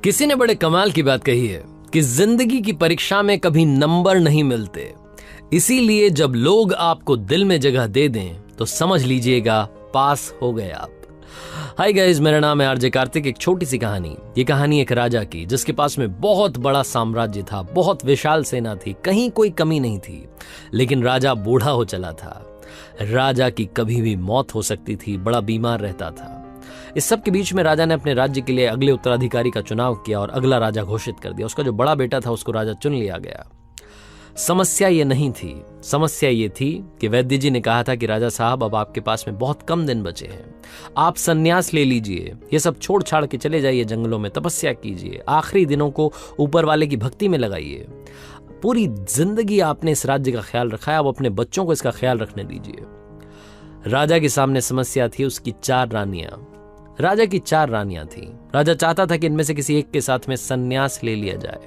किसी ने बड़े कमाल की बात कही है कि जिंदगी की परीक्षा में कभी नंबर नहीं मिलते, इसीलिए जब लोग आपको दिल में जगह दे दें तो समझ लीजिएगा पास हो गए आप। हाय गाइस, मेरा नाम है आरजे कार्तिक। एक छोटी सी कहानी। ये कहानी एक राजा की जिसके पास में बहुत बड़ा साम्राज्य था, बहुत विशाल सेना थी, कहीं कोई कमी नहीं थी। लेकिन राजा बूढ़ा हो चला था। राजा की कभी भी मौत हो सकती थी, बड़ा बीमार रहता था। इस सब के बीच में राजा ने अपने राज्य के लिए अगले उत्तराधिकारी का चुनाव किया और अगला राजा घोषित कर दिया। उसका जो बड़ा बेटा था उसको राजा चुन लिया गया। समस्या ये नहीं थी, समस्या ये थी कि वैद्य जी ने कहा था कि राजा साहब, अब आपके पास में बहुत कम दिन बचे हैं, आप संन्यास ले लीजिए, ये सब छोड़ छाड़ के चले जाइए, जंगलों में तपस्या कीजिए, आखिरी दिनों को ऊपर वाले की भक्ति में लगाइए। पूरी जिंदगी आपने इस राज्य का ख्याल रखा है, अब अपने बच्चों को इसका ख्याल रखने दीजिए। राजा के सामने समस्या थी उसकी 4 रानियां। राजा की 4 रानियां थी। राजा चाहता था कि इनमें से किसी एक के साथ में संन्यास ले लिया जाए।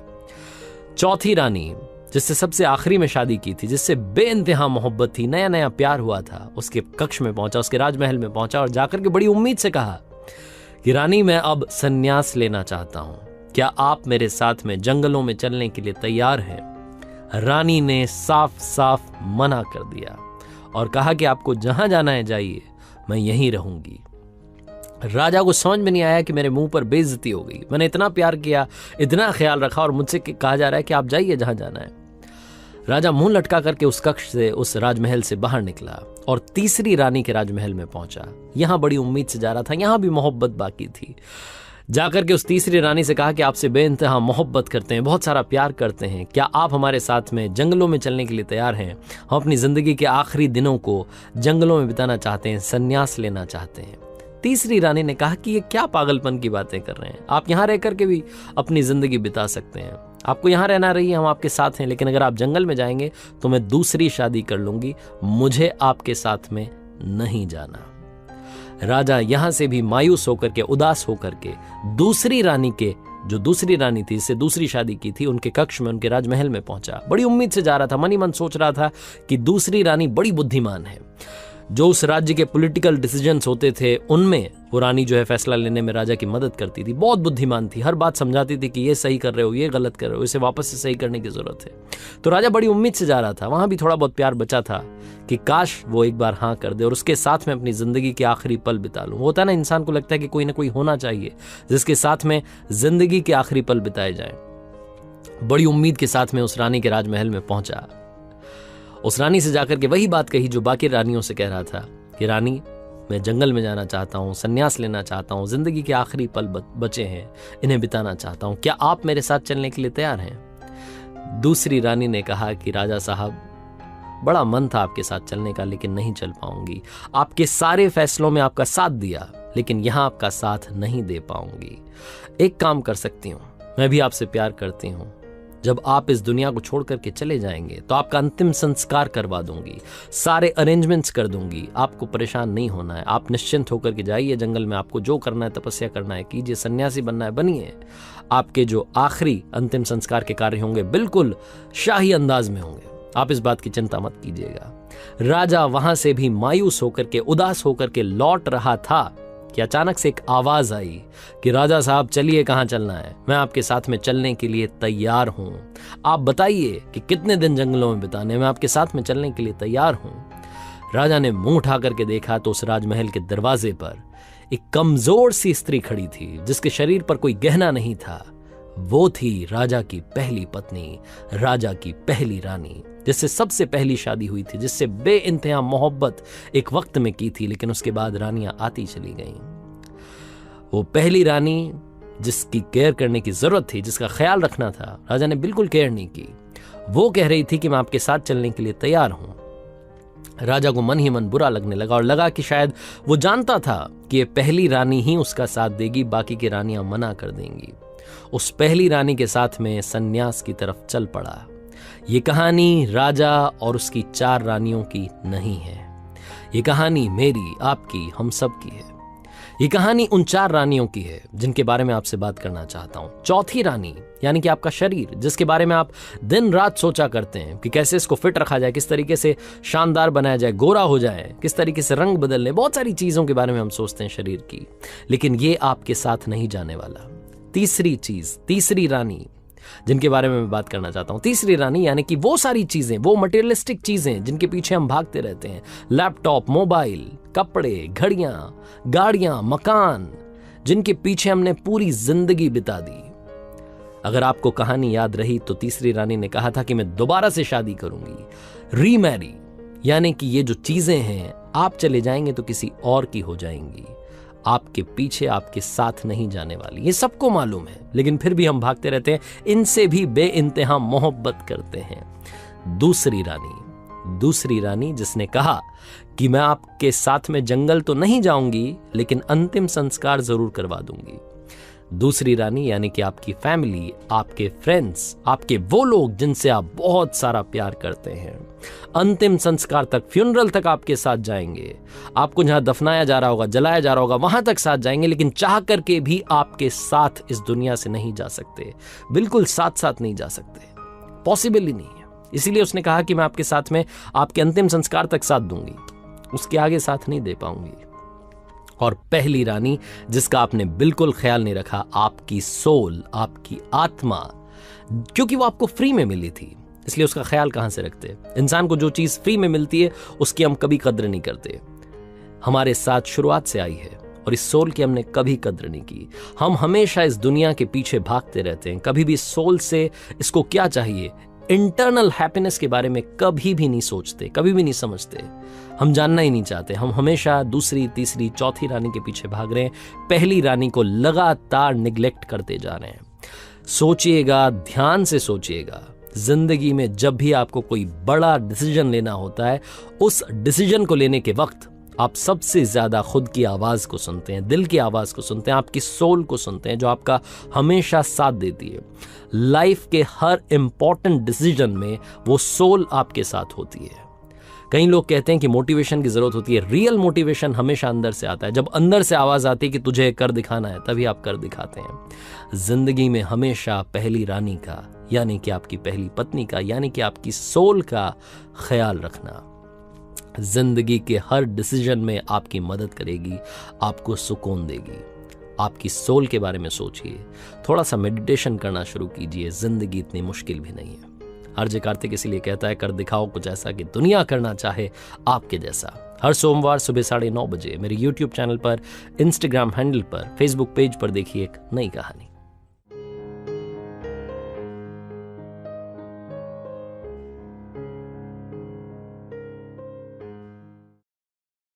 चौथी रानी, जिससे सबसे आखिरी में शादी की थी, जिससे बेइंतहा मोहब्बत थी, नया नया प्यार हुआ था, उसके कक्ष में पहुंचा, उसके राजमहल में पहुंचा और जाकर के बड़ी उम्मीद से कहा कि रानी, मैं अब संन्यास लेना चाहता हूं, क्या आप मेरे साथ में जंगलों में चलने के लिए तैयार हैं? रानी ने साफ साफ मना कर दिया और कहा कि आपको जहां जाना है जाइए, मैं यहीं रहूंगी। राजा को समझ में नहीं आया कि मेरे मुंह पर बेइज्जती हो गई। मैंने इतना प्यार किया, इतना ख्याल रखा और मुझसे कहा जा रहा है कि आप जाइए जहां जाना है। राजा मुंह लटका करके उस कक्ष से, उस राजमहल से बाहर निकला और तीसरी रानी के राजमहल में पहुंचा। यहां बड़ी उम्मीद से जा रहा था, यहां भी मोहब्बत बाकी थी। जाकर के उस तीसरी रानी से कहा कि आपसे बेइंतहा मोहब्बत करते हैं, बहुत सारा प्यार करते हैं, क्या आप हमारे साथ में जंगलों में चलने के लिए तैयार हैं? हम अपनी जिंदगी के आखिरी दिनों को जंगलों में बिताना चाहते हैं, संन्यास लेना चाहते हैं। तीसरी रानी ने कहा कि ये क्या पागलपन की बातें कर रहे हैं, आप यहां रह करके भी अपनी जिंदगी बिता सकते हैं, आपको यहां रहना रही, हम आपके साथ हैं, लेकिन अगर आप जंगल में जाएंगे तो मैं दूसरी शादी कर लूंगी, मुझे आपके साथ में नहीं जाना। राजा यहां से भी मायूस होकर के, उदास होकर के दूसरी रानी के, जो दूसरी रानी थी, इससे दूसरी शादी की थी, उनके कक्ष में, उनके राजमहल में पहुंचा। बड़ी उम्मीद से जा रहा था, मन ही मन सोच रहा था कि दूसरी रानी बड़ी बुद्धिमान है। जो उस राज्य के पॉलिटिकल डिसीजंस होते थे उनमें वो रानी जो है फैसला लेने में राजा की मदद करती थी, बहुत बुद्धिमान थी, हर बात समझाती थी कि ये सही कर रहे हो, ये गलत कर रहे हो, इसे वापस से सही करने की जरूरत है। तो राजा बड़ी उम्मीद से जा रहा था। वहां भी थोड़ा बहुत प्यार बचा था कि काश वो एक बार हाँ कर दे और उसके साथ में अपनी जिंदगी के आखिरी पल बिता लूं। होता है ना, इंसान को लगता है कि कोई ना कोई होना चाहिए जिसके साथ में जिंदगी के आखिरी पल बिताए जाए। बड़ी उम्मीद के साथ में उस रानी के राजमहल में पहुंचा। उस रानी से जाकर के वही बात कही जो बाकी रानियों से कह रहा था कि रानी, मैं जंगल में जाना चाहता हूं, संन्यास लेना चाहता हूं, जिंदगी के आखिरी पल बचे हैं, इन्हें बिताना चाहता हूं, क्या आप मेरे साथ चलने के लिए तैयार हैं? दूसरी रानी ने कहा कि राजा साहब, बड़ा मन था आपके साथ चलने का, लेकिन नहीं चल पाऊंगी। आपके सारे फैसलों में आपका साथ दिया, लेकिन यहां आपका साथ नहीं दे पाऊंगी। एक काम कर सकती हूं, मैं भी आपसे प्यार करती हूं, जब आप इस दुनिया को छोड़ करके चले जाएंगे तो आपका अंतिम संस्कार करवा दूंगी, सारे अरेंजमेंट्स कर दूंगी, आपको परेशान नहीं होना है, आप निश्चिंत होकर के जाइए जंगल में, आपको जो करना है, तपस्या करना है कीजिए, सन्यासी बनना है बनिए। आपके जो आखिरी अंतिम संस्कार के कार्य होंगे बिल्कुल शाही अंदाज में होंगे, आप इस बात की चिंता मत कीजिएगा। राजा वहां से भी मायूस होकर के, उदास होकर के लौट रहा था कि अचानक से एक आवाज आई कि राजा साहब, चलिए, कहां चलना है? मैं आपके साथ में चलने के लिए तैयार हूं, आप बताइए कि कितने दिन जंगलों में बिताने, मैं आपके साथ में चलने के लिए तैयार हूं। राजा ने मुंह उठा करके देखा तो उस राजमहल के दरवाजे पर एक कमजोर सी स्त्री खड़ी थी, जिसके शरीर पर कोई गहना नहीं था। वो थी राजा की पहली पत्नी, राजा की पहली रानी, जिससे सबसे पहली शादी हुई थी, जिससे बेइंतहा मोहब्बत एक वक्त में की थी, लेकिन उसके बाद रानियां आती चली गईं। वो पहली रानी जिसकी केयर करने की जरूरत थी, जिसका ख्याल रखना था, राजा ने बिल्कुल केयर नहीं की। वो कह रही थी कि मैं आपके साथ चलने के लिए तैयार हूं। राजा को मन ही मन बुरा लगने लगा और लगा कि शायद वो जानता था कि ये पहली रानी ही उसका साथ देगी, बाकी की रानियां मना कर देंगी। उस पहली रानी के साथ में सन्यास की तरफ चल पड़ा। ये कहानी राजा और उसकी 4 रानियों की नहीं है, ये कहानी मेरी, आपकी, हम सब की है। ये कहानी उन 4 रानियों की है जिनके बारे में आपसे बात करना चाहता हूं। चौथी रानी यानी कि आपका शरीर, जिसके बारे में आप दिन रात सोचा करते हैं कि कैसे इसको फिट रखा जाए, किस तरीके से शानदार बनाया जाए, गोरा हो जाए, किस तरीके से रंग बदल ले, बहुत सारी चीजों के बारे में हम सोचते हैं शरीर की, लेकिन ये आपके साथ नहीं जाने वाला। तीसरी चीज, तीसरी रानी जिनके बारे में मैं बात करना चाहता हूं, तीसरी रानी यानी कि वो सारी चीजें, वो मटेरियलिस्टिक चीजें जिनके पीछे हम भागते रहते हैं, लैपटॉप, मोबाइल, कपड़े, घड़ियां, गाड़ियां, मकान, जिनके पीछे हमने पूरी जिंदगी बिता दी। अगर आपको कहानी याद रही तो तीसरी रानी ने कहा था कि मैं दोबारा से शादी करूंगी, रीमैरी, यानी कि ये जो चीजें हैं आप चले जाएंगे तो किसी और की हो जाएंगी, आपके पीछे, आपके साथ नहीं जाने वाली। ये सबको मालूम है, लेकिन फिर भी हम भागते रहते हैं, इनसे भी बेइंतहा मोहब्बत करते हैं। दूसरी रानी जिसने कहा कि मैं आपके साथ में जंगल तो नहीं जाऊंगी लेकिन अंतिम संस्कार जरूर करवा दूंगी। दूसरी रानी यानी कि आपकी फैमिली, आपके फ्रेंड्स, आपके वो लोग जिनसे आप बहुत सारा प्यार करते हैं, अंतिम संस्कार तक, फ्यूनरल तक आपके साथ जाएंगे, आपको जहां दफनाया जा रहा होगा, जलाया जा रहा होगा, वहां तक साथ जाएंगे, लेकिन चाह करके भी आपके साथ इस दुनिया से नहीं जा सकते, बिल्कुल साथ साथ नहीं जा सकते, पॉसिबल ही नहीं है। इसीलिए उसने कहा कि मैं आपके साथ में आपके अंतिम संस्कार तक साथ दूंगी, उसके आगे साथ नहीं दे पाऊंगी। और पहली रानी जिसका आपने बिल्कुल ख्याल नहीं रखा, आपकी सोल, आपकी आत्मा, क्योंकि वो आपको फ्री में मिली थी, इसलिए उसका ख्याल कहां से रखते। इंसान को जो चीज फ्री में मिलती है उसकी हम कभी कद्र नहीं करते। हमारे साथ शुरुआत से आई है और इस सोल की हमने कभी कद्र नहीं की। हम हमेशा इस दुनिया के पीछे भागते रहते हैं, कभी भी सोल से इसको क्या चाहिए, इंटरनल हैप्पीनेस के बारे में कभी भी नहीं सोचते, कभी भी नहीं समझते, हम जानना ही नहीं चाहते। हम हमेशा दूसरी, तीसरी, चौथी रानी के पीछे भाग रहे हैं, पहली रानी को लगातार निग्लेक्ट करते जा रहे हैं। सोचिएगा, ध्यान से सोचिएगा, जिंदगी में जब भी आपको कोई बड़ा डिसीजन लेना होता है, उस डिसीजन को लेने के वक्त आप सबसे ज्यादा खुद की आवाज को सुनते हैं, दिल की आवाज को सुनते हैं, आपकी सोल को सुनते हैं, जो आपका हमेशा साथ देती है। लाइफ के हर इंपॉर्टेंट डिसीजन में वो सोल आपके साथ होती है। कई लोग कहते हैं कि मोटिवेशन की जरूरत होती है, रियल मोटिवेशन हमेशा अंदर से आता है। जब अंदर से आवाज आती है कि तुझे कर दिखाना है, तभी आप कर दिखाते हैं। जिंदगी में हमेशा पहली रानी का, यानी कि आपकी पहली पत्नी का, यानी कि आपकी सोल का ख्याल रखना जिंदगी के हर डिसीजन में आपकी मदद करेगी, आपको सुकून देगी। आपकी सोल के बारे में सोचिए, थोड़ा सा मेडिटेशन करना शुरू कीजिए, जिंदगी इतनी मुश्किल भी नहीं है। आरजे कार्तिक इसीलिए कहता है, कर दिखाओ कुछ ऐसा कि दुनिया करना चाहे आपके जैसा। हर सोमवार सुबह 9:30 बजे मेरे YouTube चैनल पर, इंस्टाग्राम हैंडल पर, फेसबुक पेज पर देखिए एक नई कहानी।